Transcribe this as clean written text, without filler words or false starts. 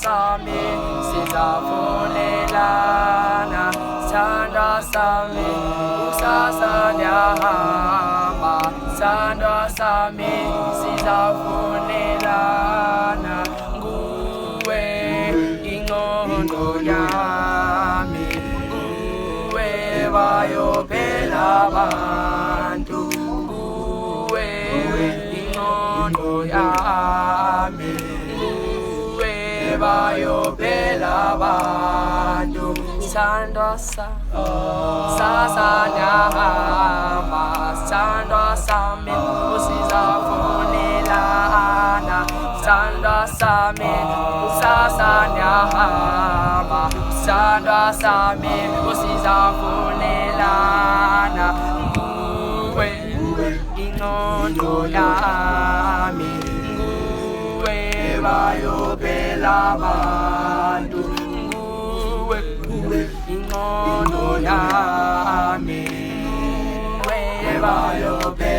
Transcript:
sami sizafunelana Sandra sami usasanyahamba Sandra sami sizafunelana Nguwe ingondo yami Nguwe bayophela abantu Nguwe ingondo yami Nguwe bayophela abantu Sandra sasanyahamba Sandra sami usizafunelana Sandra sami usasanyahamba Sandra sami usizafunelana Nguwe ingondo yami Nguwe bayophela abantu Nguwe ingondo yami Nguwe bayophela